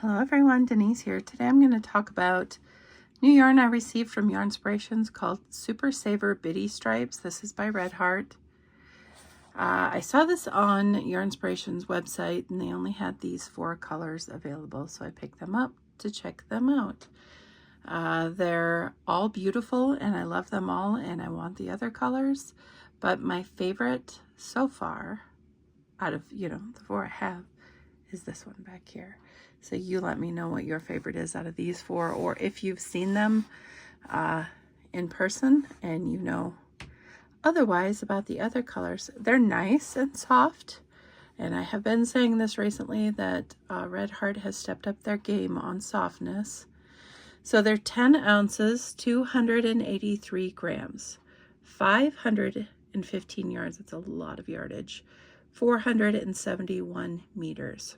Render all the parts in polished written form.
Hello everyone, Denise here. Today I'm going to talk about new yarn I received from Yarnspirations called Super Saver Biddy Stripes. This is by Red Heart. I saw this on Yarnspirations website and they only had these 4 colors available, so I picked them up to check them out. They're all beautiful and I love them all and I want the other colors, but my favorite so far out of, the 4 I have is this one back here. So you let me know what your favorite is out of these 4, or if you've seen them in person and you know otherwise about the other colors. They're nice and soft, and I have been saying this recently that Red Heart has stepped up their game on softness. So they're 10 ounces, 283 grams, 515 yards. It's a lot of yardage. 471 meters.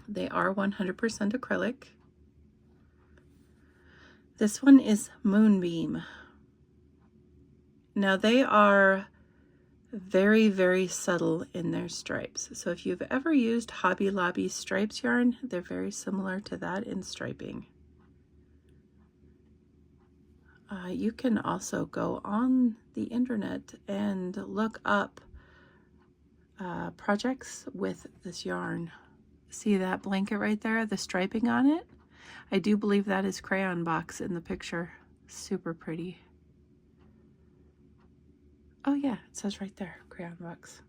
They are 100% acrylic. This one is Moonbeam. Now they are very, very subtle in their stripes. So if you've ever used Hobby Lobby stripes yarn, they're very similar to that in striping. You can also go on the internet and look up projects with this yarn. See that blanket right there, the striping on it? I do believe that is crayon box in the picture. Super pretty. Oh yeah, it says right there, crayon box.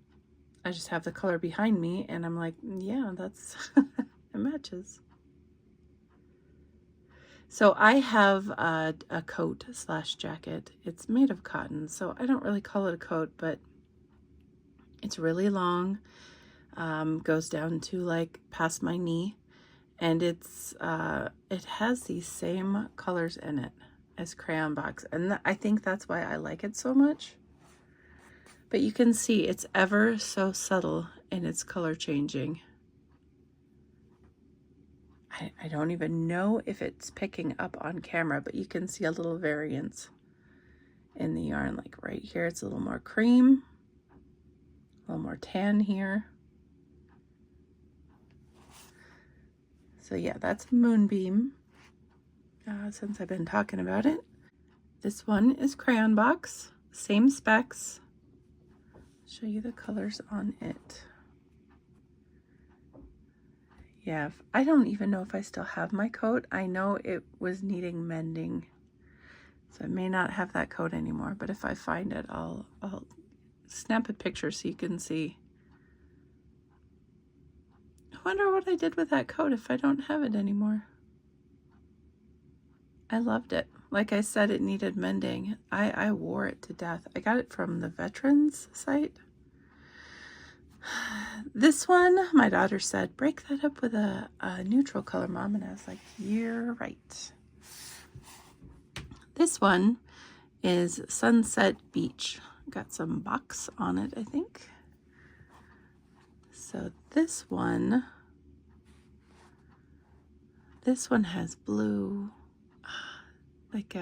I just have the color behind me and I'm like, yeah, that's, it matches. So I have a coat slash jacket. It's made of cotton, so I don't really call it a coat, but it's really long. Goes down to like past my knee, and it's it has these same colors in it as crayon box, and I think that's why I like it so much. But you can see it's ever so subtle in its color changing. I don't even know if it's picking up on camera, but you can see a little variance in the yarn. Like right here, it's a little more cream, a little more tan here. So yeah, that's Moonbeam, since I've been talking about it. This one is crayon box, same specs. Show you the colors on it. Yeah, I don't even know if I still have my coat. I know it was needing mending, so I may not have that coat anymore, but if I find it, I'll snap a picture so you can see. I wonder what I did with that coat if I don't have it anymore. I loved it. Like I said, it needed mending. I wore it to death. I got it from the veterans site. This one, my daughter said, break that up with a neutral color, Mom. And I was like, you're right. This one is Sunset Beach. Got some box on it, I think. So this one has blue, like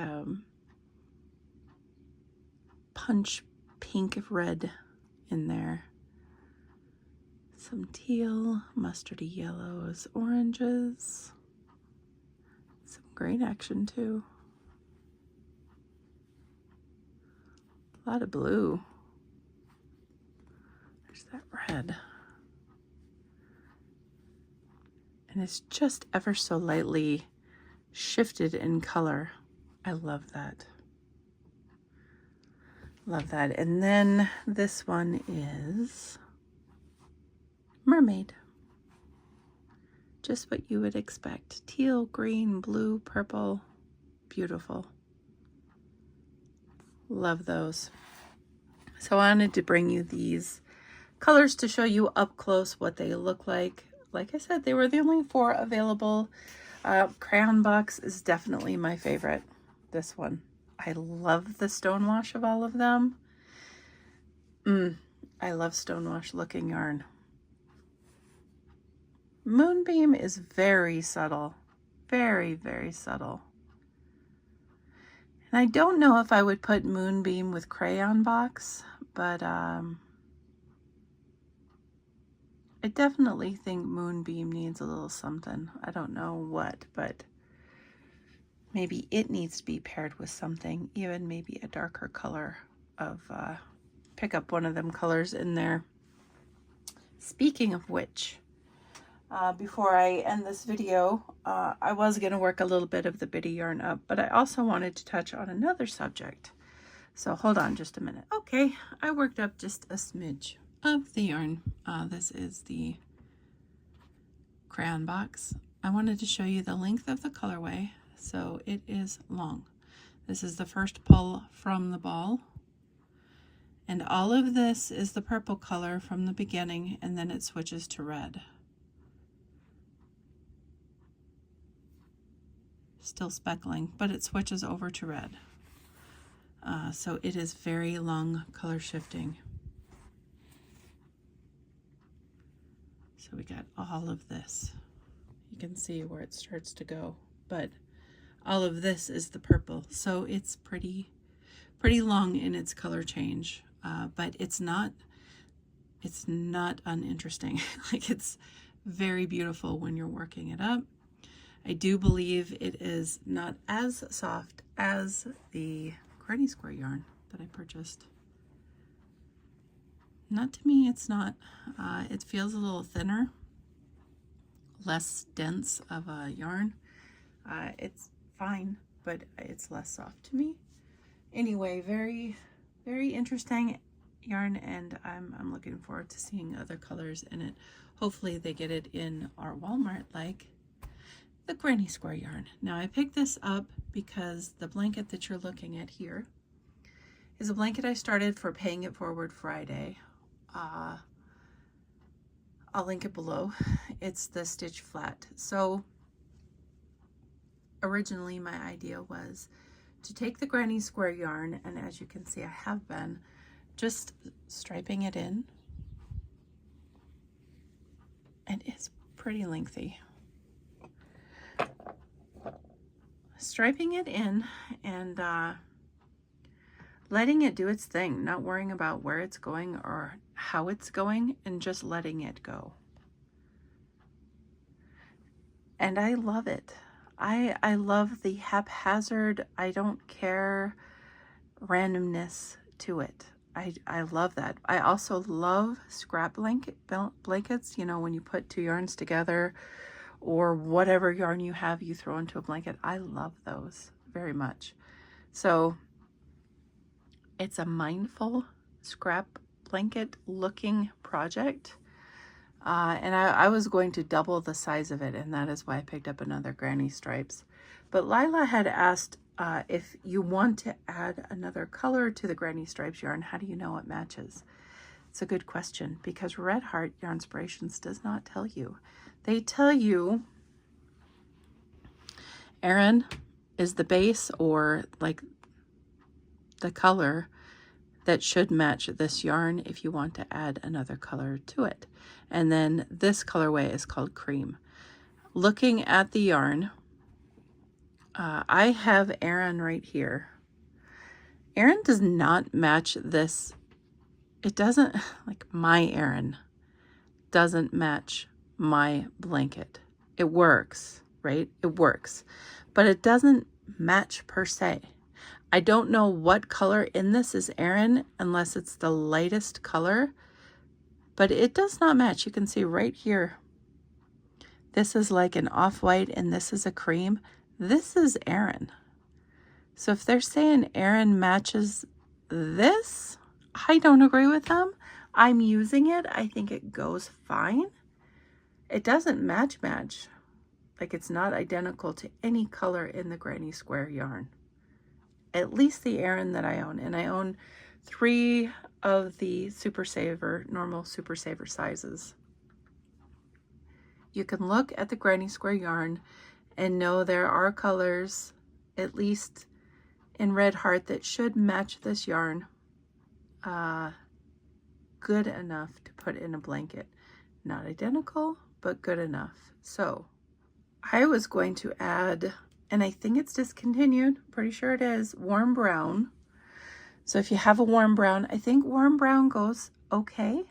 punch pink red in there. Some teal, mustardy yellows, oranges, some green action too. A lot of blue. There's that red. And it's just ever so lightly shifted in color. I love that. Love that. And then this one is Mermaid. Just what you would expect. Teal, green, blue, purple. Beautiful. Love those. So I wanted to bring you these colors to show you up close what they look like. Like I said, they were the only 4 available. Crayon box is definitely my favorite. This one. I love the stonewash of all of them. I love stonewash looking yarn. Moonbeam is very subtle. Very, very subtle. And I don't know if I would put Moonbeam with crayon box, but I definitely think Moonbeam needs a little something. I don't know what, but maybe it needs to be paired with something, even maybe a darker color of, pick up one of them colors in there. Speaking of which, before I end this video, I was going to work a little bit of the bitty yarn up, but I also wanted to touch on another subject. So hold on just a minute. Okay, I worked up just a smidge of the yarn. This is the crayon box. I wanted to show you the length of the colorway. So it is long. This is the first pull from the ball. And all of this is the purple color from the beginning, and then it switches to red. Still speckling, but it switches over to red. So it is very long color shifting. So we got all of this. You can see where it starts to go, but all of this is the purple. So it's pretty long in its color change, but it's not uninteresting. Like, it's very beautiful when you're working it up. I do believe it is not as soft as the granny square yarn that I purchased. Not to me, it's not. It feels a little thinner, less dense of a yarn. It's fine, but it's less soft to me. Anyway, very, very interesting yarn, and I'm looking forward to seeing other colors in it. Hopefully they get it in our Walmart, like the granny square yarn. Now, I picked this up because the blanket that you're looking at here is a blanket I started for Paying It Forward Friday. I'll link it below. It's the stitch flat. So originally my idea was to take the granny square yarn, and as you can see, I have been just striping it in, and it's pretty lengthy. Striping it in and letting it do its thing, not worrying about where it's going or how it's going, and just letting it go. And I love it. I love the haphazard, I don't care randomness to it. I love that. I also love scrap blankets, you know, when you put two yarns together or whatever yarn you have, you throw into a blanket. I love those very much. So it's a mindful scrap blanket looking project. And I was going to double the size of it, and that is why I picked up another granny stripes. But Lila had asked if you want to add another color to the granny stripes yarn, how do you know it matches? It's a good question, because Red Heart Yarnspirations does not tell you. They tell you Aran is the base, or like the color that should match this yarn if you want to add another color to it. And then this colorway is called Cream. Looking at the yarn, I have Aran right here. Aran does not match this. It doesn't, like my Aran doesn't match my blanket. It works, right? It works, but it doesn't match per se. I don't know what color in this is Aran unless it's the lightest color, but it does not match. You can see right here, this is like an off-white and this is a cream. This is Aran. So if they're saying Aran matches this, I don't agree with them. I'm using it. I think it goes fine. It doesn't match. Like, it's not identical to any color in the granny square yarn. At least the Aran that I own. And I own 3 of the Super Saver, normal Super Saver sizes. You can look at the granny square yarn and know there are colors, at least in Red Heart, that should match this yarn good enough to put in a blanket. Not identical, but good enough. So I was going to add, and I think it's discontinued, pretty sure it is, warm brown. So if you have a warm brown, I think warm brown goes okay.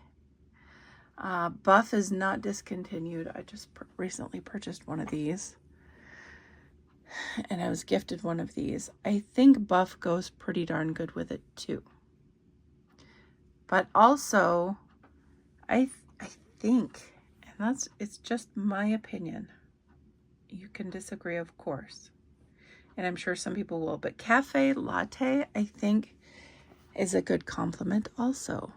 Buff is not discontinued. I just recently purchased one of these. And I was gifted one of these. I think Buff goes pretty darn good with it too. But also, I think, and it's just my opinion. You can disagree, of course. And I'm sure some people will. But cafe latte, I think, is a good compliment also.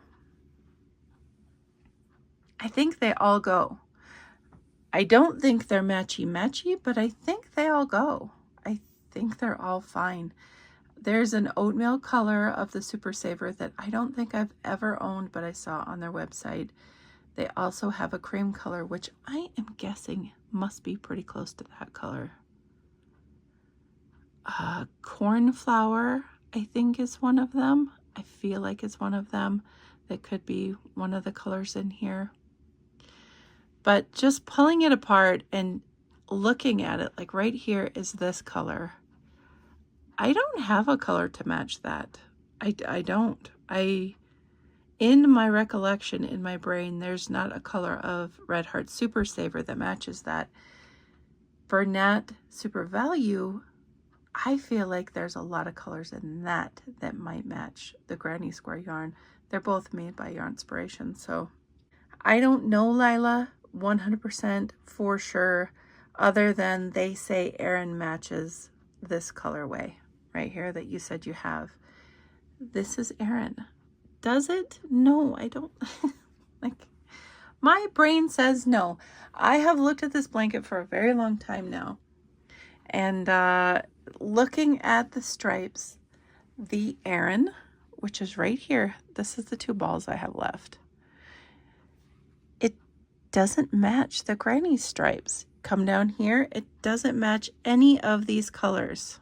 I think they all go. I don't think they're matchy-matchy, but I think they all go. I think they're all fine. There's an oatmeal color of the Super Saver that I don't think I've ever owned, but I saw on their website. They also have a cream color, which I am guessing must be pretty close to that color. Cornflower, I think, is one of them. I feel like it's one of them. That could be one of the colors in here. But just pulling it apart and looking at it, like right here is this color. I don't have a color to match that. I don't. In my recollection, in my brain, there's not a color of Red Heart Super Saver that matches that. For Nat Super Value, I feel like there's a lot of colors in that might match the Granny Square yarn. They're both made by Yarnspirations, so I don't know, Lila, 100% for sure, other than they say Erin matches this colorway right here that you said you have. This is Erin. Does it? No, I don't. Like, my brain says no. I have looked at this blanket for a very long time now, and looking at the stripes, the Erin, which is right here, this is the 2 balls I have left. It doesn't match the granny stripes. Come down here, it doesn't match any of these colors.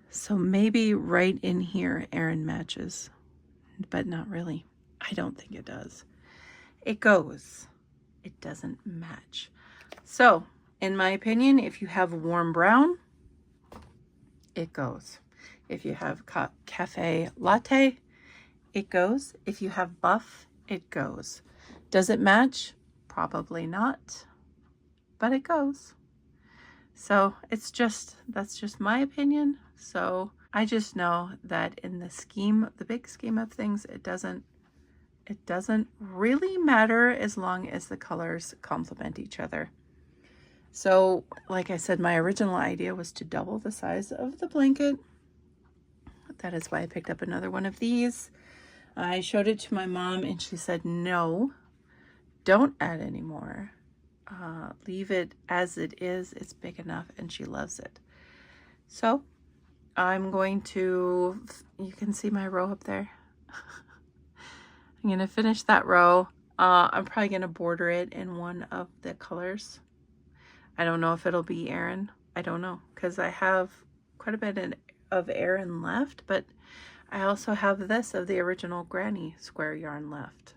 So maybe right in here, Erin matches, but not really. I don't think it does. It goes. It doesn't match. So, in my opinion, if you have warm brown, it goes. If you have cafe latte, it goes. If you have buff, it goes. Does it match? Probably not, but it goes. So that's just my opinion. So I just know that in the big scheme of things, it doesn't really matter as long as the colors complement each other. So like I said, my original idea was to double the size of the blanket. That is why I picked up another one of these. I showed it to my mom and she said, no, don't add any more. Leave it as it is. It's big enough, and she loves it. So I'm going to, you can see my row up there. I'm going to finish that row. I'm probably going to border it in one of the colors. I don't know if it'll be Erin. I don't know, because I have quite a bit of Erin left, but I also have this of the original Granny Square yarn left.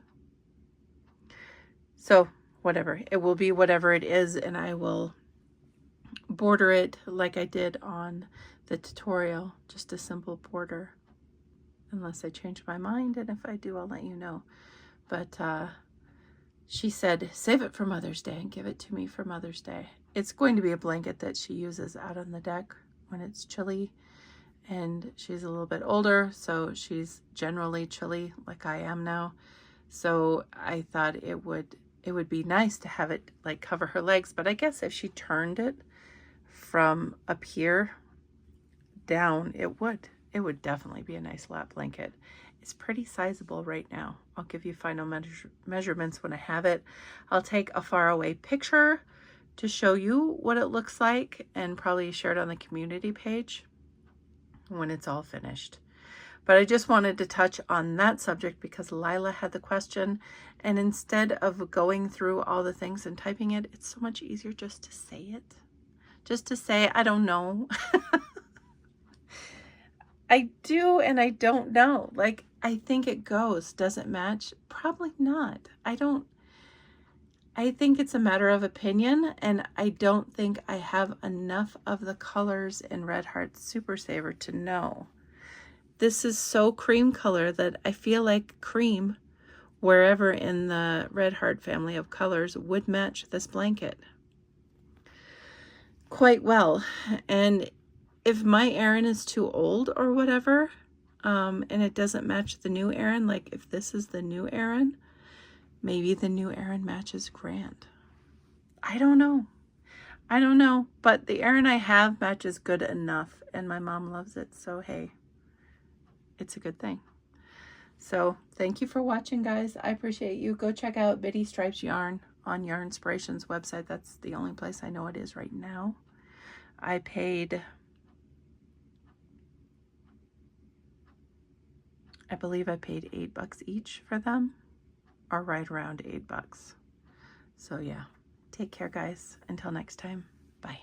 So whatever, it will be whatever it is, and I will border it like I did on the tutorial, just a simple border, unless I change my mind, and if I do, I'll let you know. But she said, save it for Mother's Day and give it to me for Mother's Day. It's going to be a blanket that she uses out on the deck when it's chilly, and she's a little bit older, so she's generally chilly like I am now. So I thought it would be nice to have it like cover her legs, but I guess if she turned it from up here down, it would definitely be a nice lap blanket. It's pretty sizable right now. I'll give you final measurements when I have it. I'll take a faraway picture to show you what it looks like, and probably share it on the community page when it's all finished. But I just wanted to touch on that subject because Lila had the question, and instead of going through all the things and typing it, it's so much easier just to say it. Just to say, I don't know. I do and I don't know. Like, I think it goes. Does it match? Probably not. I think it's a matter of opinion, and I don't think I have enough of the colors in Red Heart Super Saver to know. This is so cream color that I feel like cream wherever in the Red Heart family of colors would match this blanket quite well. And if my Aran is too old or whatever, and it doesn't match the new Aran, like if this is the new Aran, maybe the new Aran matches Grand. I don't know. I don't know, but the Aran I have matches good enough, and my mom loves it, so hey, it's a good thing. So thank you for watching, guys. I appreciate you. Go check out Bitty Stripes Yarn on Yarnspirations website. That's the only place I know it is right now. I believe I paid $8 each for them, or right around $8. So yeah, take care, guys. Until next time, bye.